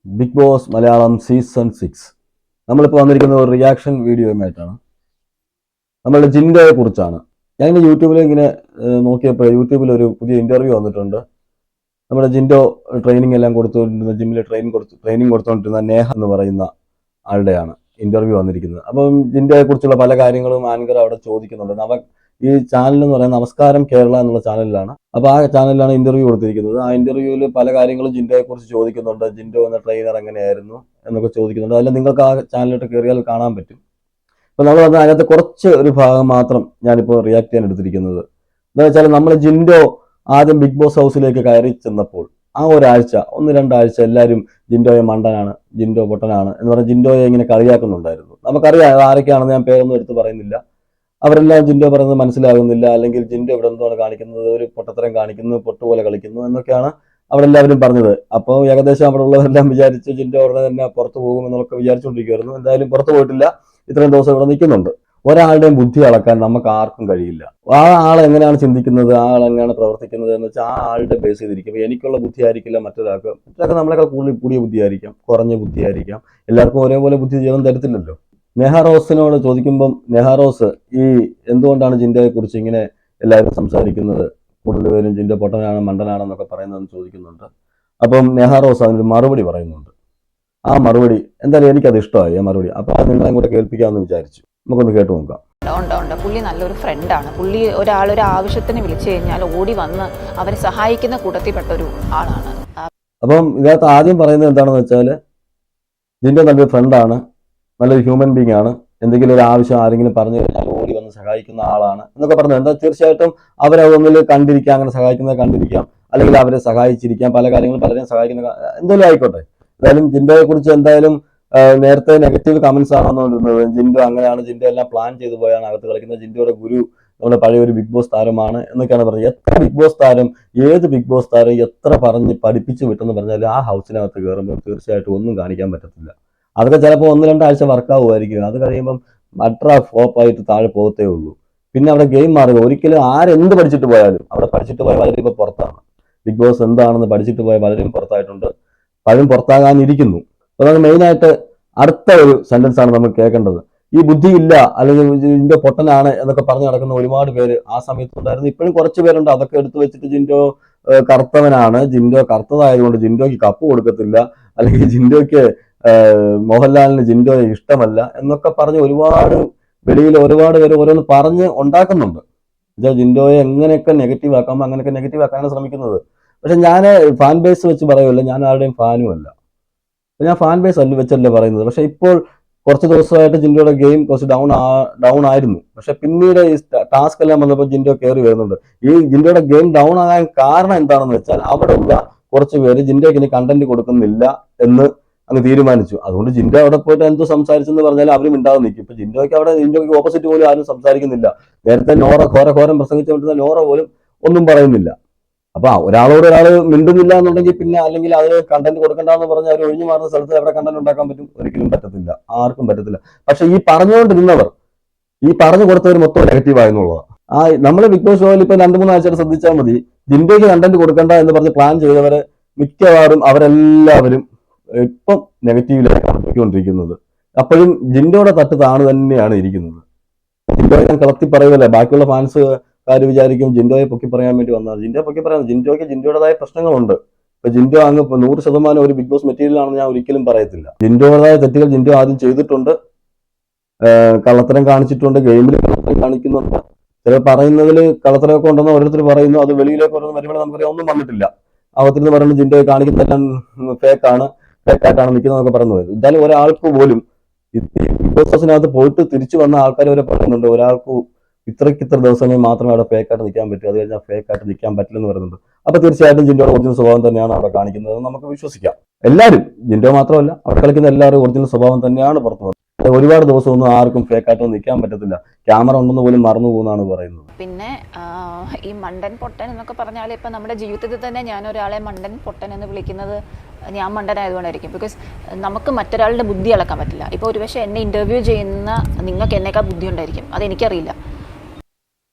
Big boss Malayalam season 6 നമ്മളിപ്പോൾ വന്നിരിക്കുന്ന ഒരു റിയാക്ഷൻ വീഡിയോയുമായിട്ടാണ്. നമ്മളുടെ ജിൻഡോയെ കുറിച്ചാണ്. ഞാൻ യൂട്യൂബിൽ ഇങ്ങനെ നോക്കിയപ്പോൾ യൂട്യൂബിൽ ഒരു പുതിയ ഇന്റർവ്യൂ വന്നിട്ടുണ്ട്. നമ്മുടെ ജിൻഡോ ട്രെയിനിങ് എല്ലാം കൊടുത്തുകൊണ്ടിരുന്ന ജിമ്മിൽ ട്രെയിനിങ് കൊടുത്തുകൊണ്ടിരുന്ന നേഹ എന്ന് പറയുന്ന ആളുടെയാണ് ഇന്റർവ്യൂ വന്നിരിക്കുന്നത്. അപ്പം ജിൻഡോയെ കുറിച്ചുള്ള പല കാര്യങ്ങളും ആങ്കർ അവിടെ ചോദിക്കുന്നുണ്ട്. ഈ ചാനൽ എന്ന് പറയുന്നത് നമസ്കാരം കേരള എന്നുള്ള ചാനലിലാണ്. അപ്പോൾ ആ ചാനലിലാണ് ഇന്റർവ്യൂ കൊടുത്തിരിക്കുന്നത്. ആ ഇന്റർവ്യൂവിൽ പല കാര്യങ്ങളും ജിൻഡോയെ കുറിച്ച് ചോദിക്കുന്നുണ്ട്. ജിൻഡോ എന്ന ട്രെയിനർ എങ്ങനെയായിരുന്നു എന്നൊക്കെ ചോദിക്കുന്നുണ്ട്. അതിൽ നിങ്ങൾക്ക് ആ ചാനലിലോട്ട് കയറിയാൽ കാണാൻ പറ്റും. അപ്പോൾ നമ്മൾ അതിനകത്ത് കുറച്ച് ഒരു ഭാഗം മാത്രം ഞാനിപ്പോൾ റിയാക്ട് ചെയ്യാൻ എടുത്തിരിക്കുന്നത് എന്താ വെച്ചാൽ, നമ്മൾ ജിൻഡോ ആദ്യം ബിഗ് ബോസ് ഹൗസിലേക്ക് കയറി ചെന്നപ്പോൾ ആ ഒരാഴ്ച 1-2 ആഴ്ച എല്ലാവരും ജിൻഡോയെ മണ്ടനാണ്, ജിൻഡോ പൊട്ടനാണ് എന്ന് പറഞ്ഞ് ജിൻഡോയെ ഇങ്ങനെ കളിയാക്കുന്നുണ്ടായിരുന്നു. നമുക്കറിയാം ആരൊക്കെയാണെന്ന് ഞാൻ പേരൊന്നും എടുത്ത് പറയുന്നില്ല. അവരെല്ലാം ജിൻഡോ പറയുന്നത് മനസ്സിലാകുന്നില്ല, അല്ലെങ്കിൽ ജിൻഡോ ഇവിടെ എന്താണ് കാണിക്കുന്നത്, ഒരു പൊട്ടത്തരം കാണിക്കുന്നു, പൊട്ടുപോലെ കളിക്കുന്നു എന്നൊക്കെയാണ് അവിടെ എല്ലാവരും പറഞ്ഞത്. അപ്പോൾ ഏകദേശം അവിടെ ഉള്ളവരെല്ലാം വിചാരിച്ച് ജിൻഡോ അവിടെ തന്നെ പുറത്തു പോകുമെന്നൊക്കെ വിചാരിച്ചുകൊണ്ടിരിക്കുമായിരുന്നു. എന്തായാലും പുറത്തു പോയിട്ടില്ല. ഇത്രയും ദിവസം ഇവിടെ നിൽക്കുന്നുണ്ട്. ഒരാളുടെയും ബുദ്ധി അളക്കാൻ നമുക്ക് ആർക്കും കഴിയില്ല. ആ ആൾ എങ്ങനെയാണ് ചിന്തിക്കുന്നത്, ആ ആൾ എങ്ങനെയാണ് പ്രവർത്തിക്കുന്നത് എന്ന് വെച്ചാൽ ആ ആളുടെ ബേസ് ചെയ്തിരിക്കും. എനിക്കുള്ള ബുദ്ധി ആയിരിക്കില്ല മറ്റൊരാൾക്ക് നമ്മളെക്കാൾ കൂടിയ ബുദ്ധിയായിരിക്കാം, കുറഞ്ഞ ബുദ്ധിയായിരിക്കാം. എല്ലാവർക്കും ഒരേപോലെ ബുദ്ധി ജീവൻ തരത്തില്ലല്ലോ. നെഹ റോസിനോട് ചോദിക്കുമ്പം നെഹ റോസ് എന്തുകൊണ്ടാണ് ജിൻഡോയെ കുറിച്ച് ഇങ്ങനെ എല്ലാവരും സംസാരിക്കുന്നത്, കൂടുതൽ പേരും ജിൻഡോ പൊട്ടനാണ് മണ്ടനാണെന്നൊക്കെ പറയുന്നതെന്ന് ചോദിക്കുന്നുണ്ട്. അപ്പം നെഹ റോസ് അതിനൊരു മറുപടി പറയുന്നുണ്ട്. ആ മറുപടി എന്തായാലും എനിക്കത് ഇഷ്ടമായി. ആ മറുപടി അപ്പോൾ അത് നിങ്ങളെ കൂടെ കേൾപ്പിക്കാമെന്ന് വിചാരിച്ചു. നമുക്കൊന്ന് കേട്ടു നോക്കാം. ഉണ്ട്. പുള്ളി നല്ലൊരു ഫ്രണ്ടാണ്. പുള്ളി ഒരാളൊരു ആവശ്യത്തിന് വിളിച്ചു കഴിഞ്ഞാൽ ഓടി വന്ന് അവരെ സഹായിക്കുന്ന കൂട്ടത്തിൽപ്പെട്ട ഒരു ആളാണ്. അപ്പം ഇതിനകത്ത് ആദ്യം പറയുന്നത് എന്താണെന്ന് വെച്ചാൽ, ജിൻഡോ നല്ലൊരു ഫ്രണ്ടാണ്, നല്ലൊരു ഹ്യൂമൻ ബീങ് ആണ്, എന്തെങ്കിലും ഒരു ആവശ്യം ആരെങ്കിലും പറഞ്ഞു കഴിഞ്ഞാൽ ഓടി വന്ന് സഹായിക്കുന്ന ആളാണ് എന്നൊക്കെ പറഞ്ഞു. എന്താ തീർച്ചയായിട്ടും അവരതൊന്നിൽ കണ്ടിരിക്കാം, അങ്ങനെ സഹായിക്കുന്നത് കണ്ടിരിക്കാം, അല്ലെങ്കിൽ അവരെ സഹായിച്ചിരിക്കാം, പല കാര്യങ്ങളും പലരെയും സഹായിക്കുന്ന എന്തെങ്കിലും ആയിക്കോട്ടെ. എന്തായാലും ജിൻഡോയെ കുറിച്ച് എന്തായാലും നേരത്തെ നെഗറ്റീവ് കമന്റ്സ് ആണ് വന്നുകൊണ്ടിരുന്നത്. ജിൻഡോ അങ്ങനെയാണ്, ജിൻഡോ എല്ലാം പ്ലാൻ ചെയ്തു പോയാണ് അകത്ത് കളിക്കുന്നത്, ജിൻഡോയുടെ ഗുരു നമ്മുടെ പഴയ ഒരു ബിഗ് ബോസ് താരമാണ് എന്നൊക്കെയാണ് പറഞ്ഞത്. എത്ര ബിഗ് ബോസ് താരം, ഏത് ബിഗ് ബോസ് താരം എത്ര പറഞ്ഞ് പഠിപ്പിച്ച് വിട്ടെന്ന് പറഞ്ഞാൽ ആ ഹൗസിനകത്ത് കയറുമ്പോൾ തീർച്ചയായിട്ടും ഒന്നും കാണിക്കാൻ പറ്റത്തില്ല. അതൊക്കെ ചിലപ്പോൾ 1-2 ആഴ്ച വർക്കാവുമായിരിക്കും. അത് കഴിയുമ്പം അട്രാ ഫ്ലോപ്പായിട്ട് താഴെ പോകത്തേ ഉള്ളൂ. പിന്നെ അവിടെ ഗെയിം മാറുക. ഒരിക്കലും ആരെന്ത് പഠിച്ചിട്ട് പോയാലും, അവിടെ പഠിച്ചിട്ട് പോയ പലരും ഇപ്പോൾ പുറത്താണ്. ബിഗ് ബോസ് എന്താണെന്ന് പഠിച്ചിട്ട് പോയ പലരും പുറത്തായിട്ടുണ്ട്, പലരും പുറത്താകാനിരിക്കുന്നു. അതാണ് മെയിനായിട്ട് അടുത്ത ഒരു സെന്റൻസ് ആണ് നമുക്ക് കേൾക്കേണ്ടത്. ഈ ബുദ്ധിയില്ല, അല്ലെങ്കിൽ ജിൻഡോ പൊട്ടനാണ് എന്നൊക്കെ പറഞ്ഞു നടക്കുന്ന ഒരുപാട് പേര് ആ സമയത്ത് ഉണ്ടായിരുന്നു. ഇപ്പോഴും കുറച്ച് പേരുണ്ട്. അതൊക്കെ എടുത്തു വെച്ചിട്ട് ജിൻഡോ കറുത്തവനാണ്, ജിൻഡോ കറുത്തതായതുകൊണ്ട് ജിൻഡോയ്ക്ക് കപ്പ് കൊടുക്കത്തില്ല, അല്ലെങ്കിൽ ജിൻഡോയ്ക്ക് മോഹൻലാലിന് ജിൻഡോയെ ഇഷ്ടമല്ല എന്നൊക്കെ പറഞ്ഞ് വെളിയിൽ ഒരുപാട് പേര് ഓരോന്ന് പറഞ്ഞ് ഉണ്ടാക്കുന്നുണ്ട്. ജിൻഡോയെ എങ്ങനെയൊക്കെ നെഗറ്റീവ് ആക്കാമോ അങ്ങനെയൊക്കെ നെഗറ്റീവ് ആക്കാനാണ് ശ്രമിക്കുന്നത്. പക്ഷെ ഞാൻ ഫാൻ ബേസ് വെച്ച് പറയുമല്ല, ഞാൻ ആരുടെയും ഫാനും അല്ല. ഞാൻ ഫാൻ ബേസ് വെച്ചല്ലേ പറയുന്നത്. പക്ഷെ ഇപ്പോൾ കുറച്ച് ദിവസമായിട്ട് ജിൻഡോയുടെ ഗെയിം കുറച്ച് ഡൗൺ ആയിരുന്നു. പക്ഷെ പിന്നീട് ഈ ടാസ്ക് എല്ലാം വന്നപ്പോൾ ജിൻഡോ കയറി വരുന്നുണ്ട്. ഈ ജിൻഡോയുടെ ഗെയിം ഡൗൺ ആകാൻ കാരണം എന്താണെന്ന് വെച്ചാൽ, അവിടെ ഉള്ള കുറച്ച് പേര് ജിൻഡോയ്ക്ക് ഇനി കണ്ടന്റ് കൊടുക്കുന്നില്ല എന്ന് അങ്ങ് തീരുമാനിച്ചു. അതുകൊണ്ട് ജിൻഡോ അവിടെ പോയിട്ട് എന്തോ സംസാരിച്ചെന്ന് പറഞ്ഞാൽ അവരും ഉണ്ടാവും നിൽക്കും. ഇപ്പൊ ജിൻഡോയ്ക്ക് ഓപ്പോസിറ്റ് പോലും ആരും സംസാരിക്കുന്നില്ല. നേരത്തെ നോറ ഘോരം പ്രസംഗിച്ചുകൊണ്ടിരുന്ന നോറ പോലും ഒന്നും പറയുന്നില്ല. അപ്പൊ ഒരാളോട് ഒരാൾ മിണ്ടുന്നില്ല എന്നുണ്ടെങ്കിൽ പിന്നെ, അല്ലെങ്കിൽ അതിന് കണ്ടന്റ് കൊടുക്കണ്ടെന്ന് പറഞ്ഞാൽ അവർ ഒഴിഞ്ഞു മാറുന്ന സ്ഥലത്ത് എവിടെ കണ്ടന്റ് ഉണ്ടാക്കാൻ പറ്റും? ഒരിക്കലും പറ്റത്തില്ല, ആർക്കും പറ്റത്തില്ല. പക്ഷെ ഈ പറഞ്ഞുകൊണ്ടിരുന്നവർ, ഈ പറഞ്ഞു കൊടുത്തവർ മൊത്തം നെഗറ്റീവ് ആയെന്നുള്ളതാണ്. നമ്മുടെ ബിഗ് ബോസ് ഷോയിൽ ഇപ്പൊ 2-3 ആഴ്ച ശ്രദ്ധിച്ചാൽ മതി, ജിൻഡോയ്ക്ക് കണ്ടന്റ് കൊടുക്കണ്ട എന്ന് പറഞ്ഞ് പ്ലാൻ ചെയ്തവര് മിക്കവാറും അവരെല്ലാവരും ഇപ്പം നെഗറ്റീവിലേക്കാണ് പോയിക്കൊണ്ടിരിക്കുന്നത്. അപ്പോഴും ജിൻഡോയുടെ തട്ട് താണ് തന്നെയാണ് ഇരിക്കുന്നത്. ജിൻഡോയെ ഞാൻ കളത്തി പറയുമല്ലേ, ബാക്കിയുള്ള ഫാൻസ് വിചാരിക്കും ജിൻഡോയെ പൊക്കി പറയാൻ വേണ്ടി വന്നത്. ജിൻഡോയെ പൊക്കി പറയാൻ, ജിൻഡോയ്ക്ക് ജിൻഡോയുടേതായ പ്രശ്നങ്ങളുണ്ട്. ഇപ്പൊ ജിൻഡോ അങ്ങ് 100% ഒരു ബിഗ് ബോസ് മെറ്റീരിയൽ ആണെന്ന് ഞാൻ ഒരിക്കലും പറയത്തില്ല. ജിൻഡോയുടേതായ തെറ്റുകൾ ജിൻഡോ ആദ്യം ചെയ്തിട്ടുണ്ട്, കള്ളത്തരം കാണിച്ചിട്ടുണ്ട്, ഗെയിമിൽ കള്ളത്തരം കാണിക്കുന്നുണ്ട്. ചില പറയുന്നതിൽ കള്ളത്തരമൊക്കെ ഉണ്ടെന്ന് ഓരോരുത്തർ പറയുന്നു. അത് വെളിയിലേക്ക് ഓരോന്ന് വരുമ്പോൾ നമുക്കറിയാം ഒന്നും വന്നിട്ടില്ല. അവത്തിന്ന് പറയുന്നത് ജിൻഡോയെ കാണിക്കുന്നതെല്ലാം ഫേക്കായിട്ടാണ് നിൽക്കുന്നതൊക്കെ പറഞ്ഞു. എന്തായാലും ഒരാൾക്ക് പോലും ബിഗ് ബോസിനകത്ത് പോയിട്ട് തിരിച്ചു വന്ന ആൾക്കാർ വരെ പറയുന്നുണ്ട്, ഒരാൾക്ക് ഇത്ര ദിവസങ്ങളിൽ മാത്രമേ അവിടെ ഫേക്കായിട്ട് നിൽക്കാൻ പറ്റൂ, അത് കഴിഞ്ഞാൽ ഫേക്കായിട്ട് നിൽക്കാൻ പറ്റില്ലെന്ന് പറയുന്നുണ്ട്. അപ്പൊ തീർച്ചയായിട്ടും ജിൻഡോയുടെ ഒറിജിനൽ സ്വഭാവം തന്നെയാണ് അവിടെ കാണിക്കുന്നത് നമുക്ക് വിശ്വസിക്കാം. എല്ലാവരും, ജിൻഡോ മാത്രമല്ല, അവിടെ കളിക്കുന്ന എല്ലാവരും ഒറിജിനൽ സ്വഭാവം തന്നെയാണ് പുറത്തു വന്നത്. ഒരുപാട് ദിവസമൊന്നും ആർക്കും ഫേക്കായിട്ടൊന്നും നിൽക്കാൻ പറ്റത്തില്ല. ക്യാമറ ഉണ്ടെന്ന് പോലും മറന്നു പോകുന്നതാണ് പറയുന്നത്. പിന്നെ ഈ മണ്ടൻ പൊട്ടൻ എന്നൊക്കെ പറഞ്ഞാൽ ഇപ്പം നമ്മുടെ ജീവിതത്തിൽ തന്നെ ഞാൻ ഒരാളെ മണ്ടൻ പൊട്ടൻ എന്ന് വിളിക്കുന്നത് ഞാൻ മണ്ടനായതുകൊണ്ടായിരിക്കും. ബിക്കോസ് നമുക്ക് മറ്റൊരാളുടെ ബുദ്ധി അളക്കാൻ പറ്റില്ല. ഇപ്പോൾ ഒരുപക്ഷെ എന്നെ ഇന്റർവ്യൂ ചെയ്യുന്ന നിങ്ങൾക്ക് എന്നേക്കാൾ ബുദ്ധി ഉണ്ടായിരിക്കും, അതെനിക്കറിയില്ല.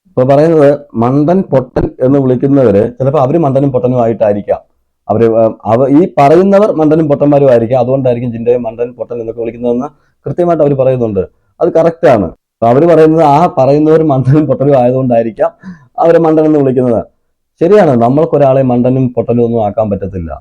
ഇപ്പൊ പറയുന്നത് മണ്ടൻ പൊട്ടൻ എന്ന് വിളിക്കുന്നവര് ചിലപ്പോൾ അവര് മണ്ടനും പൊട്ടനും ആയിട്ടായിരിക്കാം ഈ പറയുന്നവർ മണ്ടനും പൊട്ടന്മാരും ആയിരിക്കും, അതുകൊണ്ടായിരിക്കും ജിൻഡോയെ മണ്ടൻ പൊട്ടൻ എന്നൊക്കെ വിളിക്കുന്നതെന്ന് കൃത്യമായിട്ട് അവർ പറയുന്നുണ്ട്. അത് കറക്റ്റാണ്. അപ്പൊ അവർ പറയുന്നത് ആ പറയുന്നവർ മണ്ടനും പൊട്ടനും ആയതുകൊണ്ടായിരിക്കാം അവരെ മണ്ടൻ എന്ന് വിളിക്കുന്നത്. ശരിയാണ്, നമ്മൾക്കൊരാളെ മണ്ടനും പൊട്ടനും ഒന്നും ആക്കാൻ പറ്റത്തില്ല.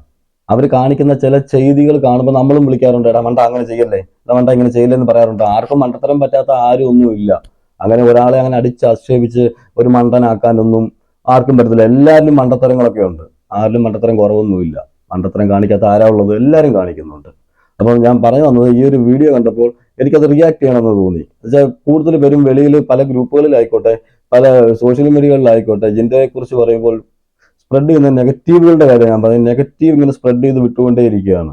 അവർ കാണിക്കുന്ന ചില ചെയ്തികൾ കാണുമ്പോൾ നമ്മളും വിളിക്കാറുണ്ട്, എടാ മണ്ട അങ്ങനെ ചെയ്യല്ലേ, എടാ മണ്ട ഇങ്ങനെ ചെയ്യല്ലേ എന്ന് പറയാറുണ്ട്. ആർക്കും മണ്ടത്തരം പറ്റാത്ത ആരും ഒന്നുമില്ല. അങ്ങനെ ഒരാളെ അങ്ങനെ അടിച്ച് ആക്ഷേപിച്ച് ഒരു മണ്ടനാക്കാനൊന്നും ആർക്കും പറ്റത്തില്ല. എല്ലാവരിലും മണ്ടത്തരങ്ങളൊക്കെ ഉണ്ട്, ആരിലും മണ്ടത്തരം കുറവൊന്നുമില്ല. മണ്ടത്തരം കാണിക്കാത്ത ആരാ ഉള്ളത്? എല്ലാവരും കാണിക്കുന്നുണ്ട്. അപ്പോൾ ഞാൻ പറഞ്ഞു വന്നത്, ഈ ഒരു വീഡിയോ കണ്ടപ്പോൾ എനിക്കത് റിയാക്ട് ചെയ്യണമെന്ന് തോന്നി. എന്നുവെച്ചാൽ കൂടുതൽ പേരും വെളിയിൽ പല ഗ്രൂപ്പുകളിലായിക്കോട്ടെ, പല സോഷ്യൽ മീഡിയകളിലായിക്കോട്ടെ, ജിൻഡോയെ കുറിച്ച് പറയുമ്പോൾ സ്പ്രെഡ് ചെയ്യുന്ന നെഗറ്റീവുകളുടെ കാര്യം ഞാൻ പറയുന്നത്. നെഗറ്റീവ് ഇങ്ങനെ സ്പ്രെഡ് ചെയ്ത് വിട്ടുകൊണ്ടേയിരിക്കുകയാണ്.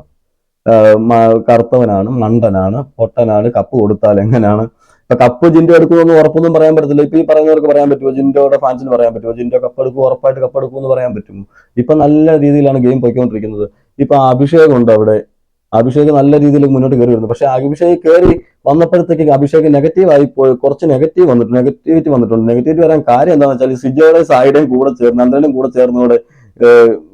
കറുത്തവനാണ്, മണ്ടനാണ്, പൊട്ടനാണ്, കപ്പ് കൊടുത്താൽ എങ്ങനെയാണ്. ഇപ്പൊ കപ്പ് ജിൻഡോ എടുക്കുമെന്ന് ഉറപ്പൊന്നും പറയാൻ പറ്റത്തില്ല. ഇപ്പൊ ഈ പറയുന്നവർക്ക് പറയാൻ പറ്റുമോ? ജിൻഡോയുടെ ഫാൻസിന് പറയാൻ പറ്റുമോ ജിൻഡോ കപ്പ് എടുക്കും, ഉറപ്പായിട്ട് കപ്പ് എടുക്കുമെന്ന് പറയാൻ പറ്റുമോ? ഇപ്പൊ നല്ല രീതിയിലാണ് ഗെയിം പോയിക്കൊണ്ടിരിക്കുന്നത്. ഇപ്പൊ അഭിഷേക് ഉണ്ട് അവിടെ, അഭിഷേക് നല്ല രീതിയിൽ മുന്നോട്ട് കയറി വരുന്നു. പക്ഷെ അഭിഷേക് കയറി വന്നപ്പോഴത്തേക്ക് അഭിഷേക് നെഗറ്റീവ് ആയി പോയി, കുറച്ച് നെഗറ്റിവിറ്റി വന്നിട്ടുണ്ട്. നെഗറ്റിവിറ്റി വരാൻ കാര്യം എന്താണെന്ന് വെച്ചാൽ സിജോയുടെ സൈഡും കൂടെ ചേർന്ന്, നന്ദനും കൂടെ ചേർന്നതോടെ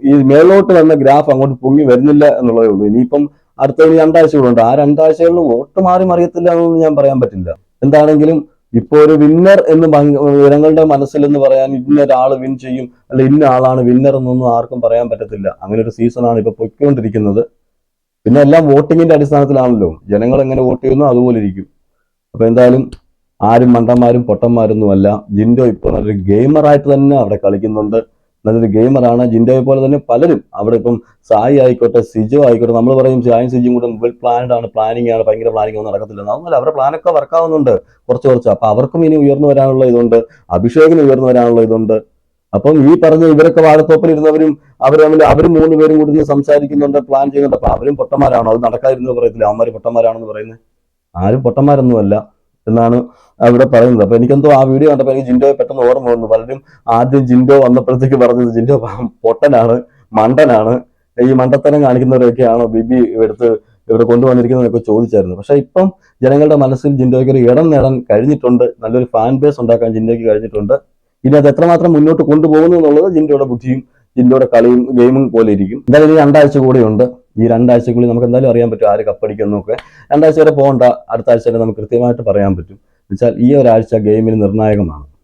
ഈ മേലോട്ട് വന്ന ഗ്രാഫ് അങ്ങോട്ട് പൊങ്ങി വരുന്നില്ല എന്നുള്ളതേ ഉള്ളൂ. ഇനിയിപ്പം അടുത്ത 2 ആഴ്ച കൂടെ ഉണ്ട്. ആ 2 ആഴ്ചകളിൽ വോട്ട് മാറി മറിയത്തില്ല എന്നൊന്നും ഞാൻ പറയാൻ പറ്റില്ല. എന്താണെങ്കിലും ഇപ്പൊ ഒരു വിന്നർ എന്ന് ജനങ്ങളുടെ മനസ്സിൽ എന്ന് പറയാൻ ഇന്ന ഒരാൾ വിൻ ചെയ്യും, അല്ല ഇന്ന ആളാണ് വിന്നർ എന്നൊന്നും ആർക്കും പറയാൻ പറ്റത്തില്ല. അങ്ങനെ ഒരു സീസണാണ് ഇപ്പൊ പൊയ്ക്കൊണ്ടിരിക്കുന്നത്. പിന്നെ എല്ലാം വോട്ടിങ്ങിന്റെ അടിസ്ഥാനത്തിലാണല്ലോ, ജനങ്ങൾ എങ്ങനെ വോട്ട് ചെയ്യുന്നു അതുപോലെ ഇരിക്കും. അപ്പൊ എന്തായാലും ആരും മണ്ടന്മാരും പൊട്ടന്മാരൊന്നുമല്ല. ജിൻഡോ ഇപ്പോൾ നല്ലൊരു ഗെയിമറായിട്ട് തന്നെ അവിടെ കളിക്കുന്നുണ്ട്. നല്ലൊരു ഗെയിമറാണ്. ജിൻഡോയെ പോലെ തന്നെ പലരും അവിടെ, ഇപ്പം സായി ആയിക്കോട്ടെ, സിജോ ആയിക്കോട്ടെ, നമ്മൾ പറയും സായും സിജും കൂടെ വെൽ പ്ലാൻഡ് ആണ്, പ്ലാനിങ് ആണ്, ഭയങ്കര പ്ലാനിങ് ഒന്നും നടക്കത്തില്ല. അതുപോലെ അവരുടെ പ്ലാനൊക്കെ വർക്കാവുന്നുണ്ട് കുറച്ച്. അപ്പൊ അവർക്കും ഇനി ഉയർന്നു വരാനുള്ള ഇതുണ്ട്, അഭിഷേകിന് ഉയർന്നു വരാനുള്ള ഇതുണ്ട്. അപ്പം ഈ പറഞ്ഞ ഇവരൊക്കെ വാഴത്തോപ്പിൽ ഇരുന്നവരും അവർ തമ്മിൽ അവർ 3 പേരും കൂടി സംസാരിക്കുന്നുണ്ട്, പ്ലാൻ ചെയ്യുന്നുണ്ട്. അപ്പൊ അവരും പൊട്ടന്മാരാണോ? അത് നടക്കാതിരുന്നത് പറയത്തില്ല അവന്മാര് പൊട്ടന്മാരാണെന്ന് പറയുന്നത്. ആരും പൊട്ടന്മാരൊന്നുമല്ല എന്നാണ് അവിടെ പറയുന്നത്. അപ്പൊ എനിക്കെന്തോ ആ വീഡിയോ കണ്ടപ്പോൾ എനിക്ക് ജിൻഡോയെ പെട്ടെന്ന് ഓർമ്മ വന്നു. പലരും ആദ്യം ജിൻഡോ വന്നപ്പോഴത്തേക്ക് പറഞ്ഞത് ജിൻഡോ പൊട്ടനാണ്, മണ്ടനാണ്, ഈ മണ്ടത്തരം കാണിക്കുന്നവരൊക്കെയാണോ ബിബി എടുത്ത് ഇവിടെ കൊണ്ടുവന്നിരിക്കുന്നതൊക്കെ ചോദിച്ചായിരുന്നു. പക്ഷെ ഇപ്പം ജനങ്ങളുടെ മനസ്സിൽ ജിൻഡോയ്ക്ക് ഒരു ഇടം നേടാൻ കഴിഞ്ഞിട്ടുണ്ട്, നല്ലൊരു ഫാൻ ബേസ് ഉണ്ടാക്കാൻ ജിൻഡോയ്ക്ക് കഴിഞ്ഞിട്ടുണ്ട്. ഇനി അത് എത്രമാത്രം മുന്നോട്ട് കൊണ്ടുപോകുന്നു എന്നുള്ളത് ജിൻഡോയുടെ ബുദ്ധിയും ജിൻഡോയുടെ കളിയും ഗെയിമും പോലെ ഇരിക്കും. എന്തായാലും ഈ 2 ആഴ്ച കൂടെയുണ്ട്. ഈ 2 ആഴ്ചക്കുള്ളിൽ നമുക്ക് എന്തായാലും അറിയാൻ പറ്റും ആര് കപ്പടിക്കുന്നൊക്കെ. 2 ആഴ്ച വരെ പോകണ്ട, അടുത്ത ആഴ്ച വരെ നമുക്ക് കൃത്യമായിട്ട് പറയാൻ പറ്റും. എന്നുവെച്ചാൽ ഈ ഒരാഴ്ച ഗെയിമിന് നിർണായകമാണ്.